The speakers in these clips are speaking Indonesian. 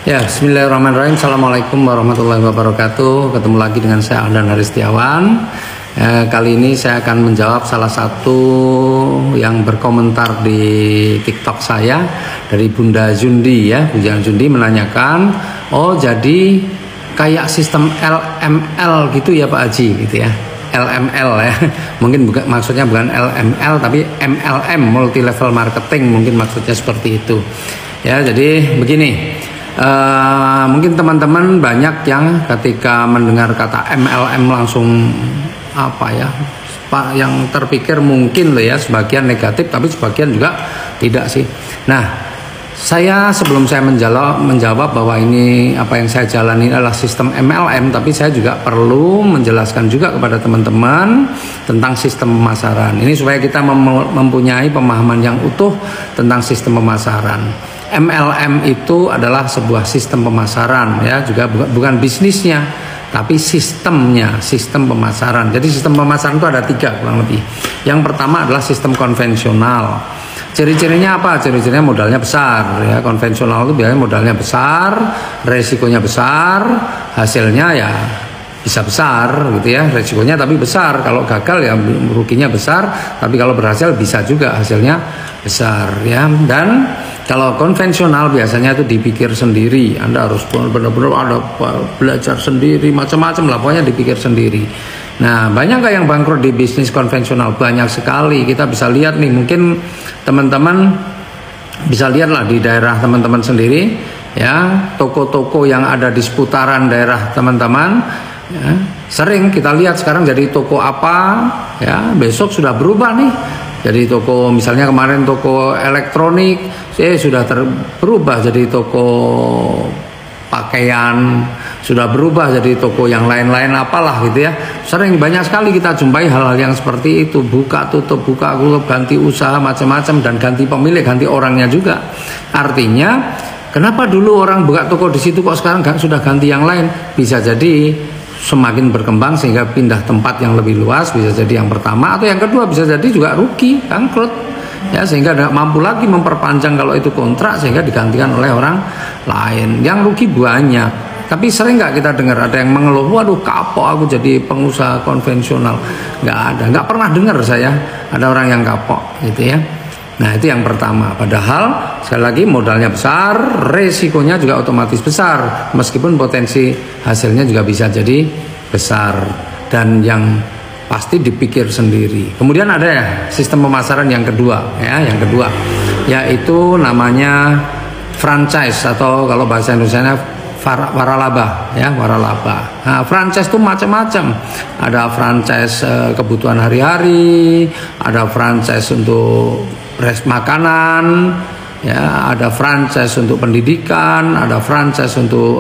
Ya, bismillahirrahmanirrahim. Assalamualaikum warahmatullahi wabarakatuh. Ketemu lagi dengan saya Aldan Haristiawan. Kali ini saya akan menjawab salah satu yang berkomentar di TikTok saya dari Bunda Jundi ya. Bunda Jundi menanyakan, oh jadi kayak sistem LML gitu ya Pak Haji gitu ya. LML ya. Mungkin maksudnya bukan LML tapi MLM, multi level marketing, mungkin maksudnya seperti itu. Ya, jadi begini. Mungkin teman-teman banyak yang ketika mendengar kata MLM langsung apa ya, yang terpikir mungkin loh ya sebagian negatif, tapi sebagian juga tidak sih. Nah, saya sebelum saya menjawab bahwa ini apa yang saya jalani adalah sistem MLM, tapi saya juga perlu menjelaskan juga kepada teman-teman tentang sistem pemasaran. Ini supaya kita mempunyai pemahaman yang utuh tentang sistem pemasaran. MLM itu adalah sebuah sistem pemasaran ya, juga bukan bisnisnya tapi sistemnya, sistem pemasaran. Jadi sistem pemasaran itu ada 3 kurang lebih. Yang pertama adalah sistem konvensional. Ciri-cirinya apa? Ciri-cirinya modalnya besar ya. Konvensional itu biasanya modalnya besar, resikonya besar, hasilnya ya bisa besar gitu ya, resikonya tapi besar. Kalau gagal ya ruginya besar, tapi kalau berhasil bisa juga hasilnya besar ya. Dan kalau konvensional biasanya itu dipikir sendiri. Anda harus benar-benar ada belajar sendiri, macam-macam lah, pokoknya dipikir sendiri. Nah, banyak nggak yang bangkrut di bisnis konvensional? Banyak sekali. Kita bisa lihat nih, mungkin teman-teman bisa lihat lah di daerah teman-teman sendiri ya, toko-toko yang ada di seputaran daerah teman-teman ya, sering kita lihat sekarang jadi toko apa ya, besok sudah berubah nih. Jadi toko, misalnya kemarin toko elektronik, sudah berubah jadi toko pakaian, sudah berubah jadi toko yang lain-lain apalah gitu ya. Sering banyak sekali kita jumpai hal-hal yang seperti itu, buka tutup, ganti usaha macam-macam, dan ganti pemilik, ganti orangnya juga. Artinya, kenapa dulu orang buka toko di situ kok sekarang sudah ganti yang lain? Bisa jadi semakin berkembang sehingga pindah tempat yang lebih luas, bisa jadi yang pertama, atau yang kedua bisa jadi juga rugi, bangkrut ya, sehingga tidak mampu lagi memperpanjang kalau itu kontrak, sehingga digantikan oleh orang lain. Yang rugi banyak. Tapi sering nggak kita dengar ada yang mengeluh, waduh kapok aku jadi pengusaha konvensional? Nggak ada, nggak pernah dengar saya ada orang yang kapok gitu ya. Nah, itu yang pertama. Padahal sekali lagi modalnya besar, resikonya juga otomatis besar, meskipun potensi hasilnya juga bisa jadi besar, dan yang pasti dipikir sendiri. Kemudian ada ya sistem pemasaran yang kedua ya, yaitu namanya franchise, atau kalau bahasa Indonesianya waralaba ya, waralaba. Nah, franchise itu macam-macam. Ada franchise kebutuhan hari-hari, ada franchise untuk makanan ya, ada franchise untuk pendidikan, ada franchise untuk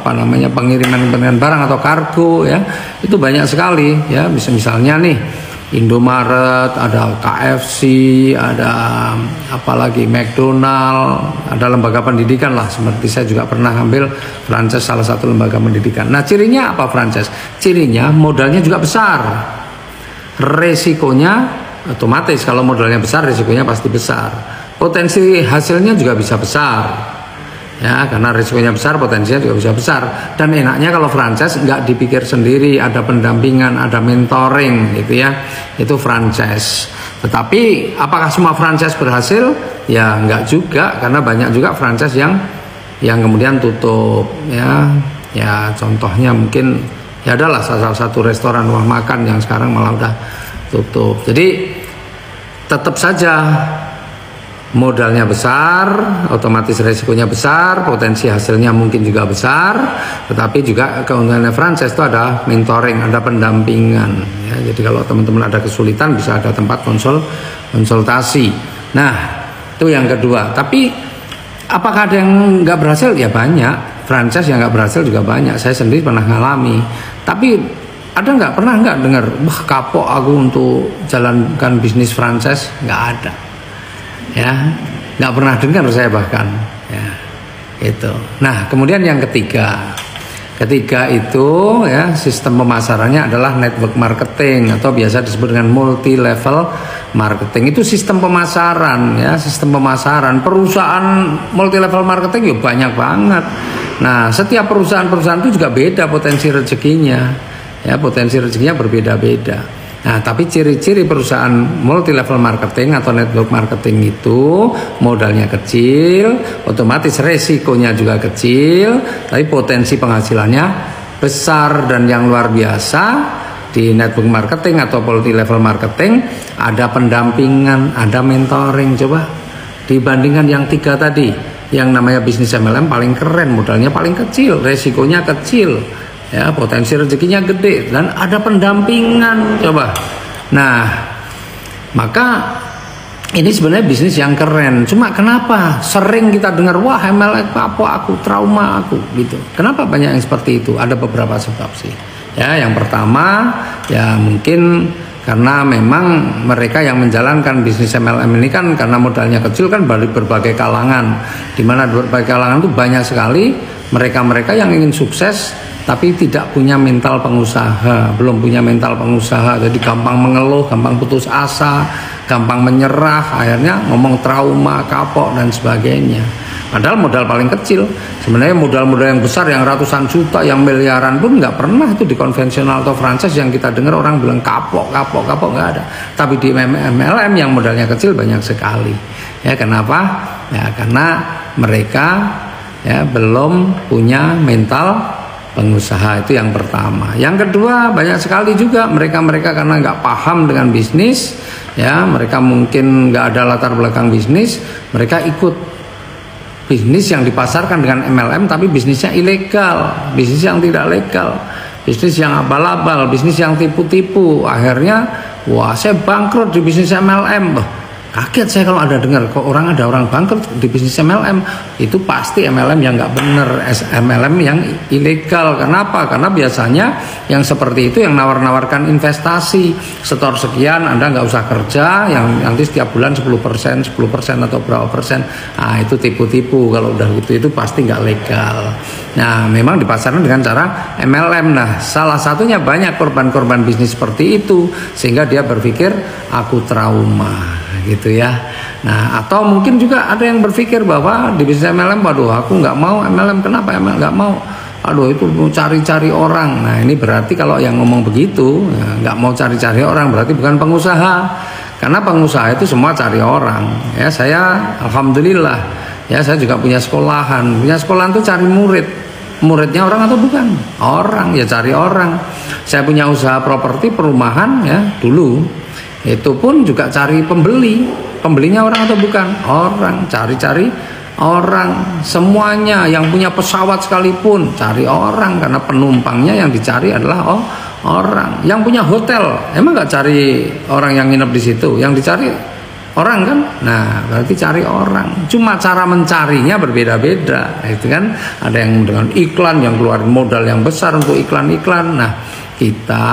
pengiriman barang atau kargo ya. Itu banyak sekali ya. Misalnya nih Indomaret, ada KFC, ada apalagi McDonald, ada lembaga pendidikan lah, seperti saya juga pernah ambil franchise salah satu lembaga pendidikan. Nah, cirinya apa franchise? Cirinya modalnya juga besar, resikonya otomatis kalau modalnya besar, risikonya pasti besar. Potensi hasilnya juga bisa besar ya, karena risikonya besar, potensinya juga bisa besar. Dan enaknya kalau franchise nggak dipikir sendiri, ada pendampingan, ada mentoring gitu ya, itu franchise. Tetapi apakah semua franchise berhasil? Ya nggak juga, karena banyak juga franchise yang kemudian tutup ya. Ya contohnya mungkin ya adalah salah satu restoran rumah makan yang sekarang malah udah tutup. Jadi tetap saja modalnya besar, otomatis resikonya besar, potensi hasilnya mungkin juga besar, tetapi juga keunggulannya franchise itu ada mentoring, ada pendampingan ya. Jadi kalau teman-teman ada kesulitan bisa ada tempat konsultasi. Nah, itu yang kedua. Tapi apakah ada yang nggak berhasil? Ya banyak. Franchise yang nggak berhasil juga banyak. Saya sendiri pernah ngalami. Tapi ada pernah nggak dengar, wah kapok aku untuk jalankan bisnis franchise? Nggak ada ya, nggak pernah dengar saya bahkan ya itu. Nah, kemudian yang ketiga, Ketiga itu ya, sistem pemasarannya adalah network marketing atau biasa disebut dengan multi level marketing. Itu sistem pemasaran ya, sistem pemasaran. Perusahaan multi level marketing ya banyak banget. Nah, setiap perusahaan itu juga beda potensi rezekinya. Ya, potensi rezekinya berbeda-beda. Nah, tapi ciri-ciri perusahaan multi level marketing atau network marketing itu modalnya kecil, otomatis resikonya juga kecil, tapi potensi penghasilannya besar. Dan yang luar biasa di network marketing atau multi level marketing ada pendampingan, ada mentoring. Coba dibandingkan yang 3 tadi, yang namanya bisnis MLM paling keren, modalnya paling kecil, resikonya kecil. Ya, potensi rezekinya gede dan ada pendampingan. Coba. Nah, maka ini sebenarnya bisnis yang keren. Cuma kenapa sering kita dengar, wah MLM apa, aku trauma aku gitu. Kenapa banyak yang seperti itu? Ada beberapa sebab sih. Ya, yang pertama ya mungkin karena memang mereka yang menjalankan bisnis MLM ini kan karena modalnya kecil kan dari berbagai kalangan. Di mana berbagai kalangan itu banyak sekali mereka-mereka yang ingin sukses tapi tidak punya mental pengusaha, belum punya mental pengusaha, jadi gampang mengeluh, gampang putus asa, gampang menyerah, akhirnya ngomong trauma, kapok dan sebagainya. Padahal modal paling kecil, sebenarnya modal-modal yang besar, yang ratusan juta, yang miliaran pun nggak pernah itu di konvensional atau franchise yang kita dengar orang bilang kapok nggak ada. Tapi di MLM yang modalnya kecil banyak sekali. Ya kenapa? Ya karena mereka ya belum punya mental pengusaha, itu yang pertama. Yang kedua, banyak sekali juga mereka karena nggak paham dengan bisnis, ya mereka mungkin nggak ada latar belakang bisnis, mereka ikut bisnis yang dipasarkan dengan MLM tapi bisnisnya ilegal, bisnis yang tidak legal, bisnis yang abal-abal, bisnis yang tipu-tipu. Akhirnya, wah saya bangkrut di bisnis MLM. Kaget saya kalau ada dengar kok ada orang bangkrut di bisnis MLM. Itu pasti MLM yang nggak benar, MLM yang ilegal. Kenapa? Karena biasanya yang seperti itu yang nawar-nawarkan investasi, setor sekian Anda nggak usah kerja, yang nanti setiap bulan 10% atau berapa persen. Nah itu tipu-tipu. Kalau udah gitu itu pasti nggak legal. Nah memang dipasarkan dengan cara MLM. Nah salah satunya banyak korban-korban bisnis seperti itu, sehingga dia berpikir aku trauma gitu ya. Nah atau mungkin juga ada yang berpikir bahwa di bisnis MLM, waduh aku nggak mau MLM. Kenapa MLM nggak mau? Aduh itu mau cari-cari orang. Nah ini berarti kalau yang ngomong begitu nggak mau cari-cari orang berarti bukan pengusaha. Karena pengusaha itu semua cari orang. Ya saya alhamdulillah ya saya juga punya sekolahan. Punya sekolahan tuh cari murid. Muridnya orang atau bukan? Orang, ya cari orang. Saya punya usaha properti perumahan ya dulu. Itu pun juga cari pembeli. Pembelinya orang atau bukan? Orang, cari-cari orang. Semuanya yang punya pesawat sekalipun cari orang, karena penumpangnya yang dicari adalah orang. Yang punya hotel emang nggak cari orang yang nginep di situ, yang dicari orang kan. Nah berarti cari orang, cuma cara mencarinya berbeda-beda. Nah, itu kan ada yang dengan iklan, yang keluarin modal yang besar untuk iklan-iklan. Nah kita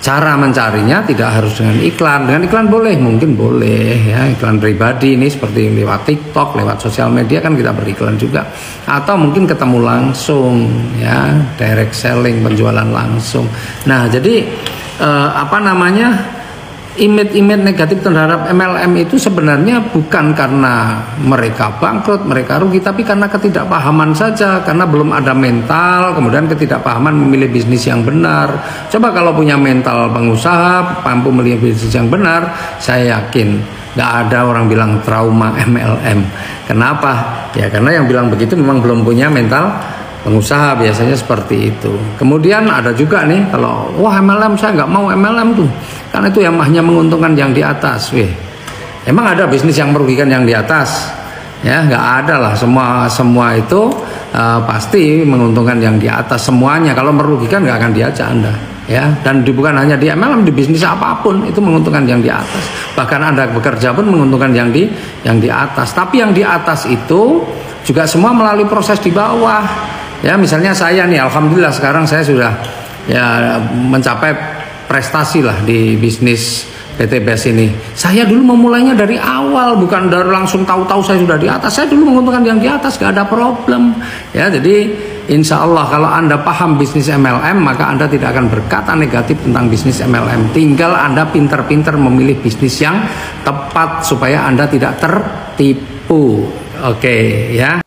cara mencarinya tidak harus dengan iklan. Dengan iklan boleh, mungkin boleh ya, iklan pribadi ini seperti lewat TikTok, lewat sosial media kan kita beriklan juga. Atau mungkin ketemu langsung ya, direct selling, penjualan langsung. Nah jadi image negatif terhadap MLM itu sebenarnya bukan karena mereka bangkrut, mereka rugi, tapi karena ketidakpahaman saja, karena belum ada mental, kemudian ketidakpahaman memilih bisnis yang benar. Coba kalau punya mental pengusaha, mampu memilih bisnis yang benar, saya yakin nggak ada orang bilang trauma MLM. Kenapa? Ya karena yang bilang begitu memang belum punya mental pengusaha, biasanya seperti itu. Kemudian ada juga nih kalau wah MLM saya nggak mau MLM tuh, karena itu yang hanya menguntungkan yang di atas. Emang ada bisnis yang merugikan yang di atas? Ya nggak ada lah, semua itu pasti menguntungkan yang di atas semuanya. Kalau merugikan nggak akan diajak Anda ya. Dan bukan hanya di MLM, di bisnis apapun itu menguntungkan yang di atas. Bahkan Anda bekerja pun menguntungkan yang di atas. Tapi yang di atas itu juga semua melalui proses di bawah. Ya misalnya saya nih, alhamdulillah sekarang saya sudah ya mencapai prestasi lah di bisnis PT BES ini. Saya dulu memulainya dari awal, bukan dari langsung tahu-tahu saya sudah di atas. Saya dulu menguntungkan yang di atas, gak ada problem. Ya, jadi insya Allah kalau Anda paham bisnis MLM, maka Anda tidak akan berkata negatif tentang bisnis MLM. Tinggal Anda pintar-pintar memilih bisnis yang tepat supaya Anda tidak tertipu. Oke, ya.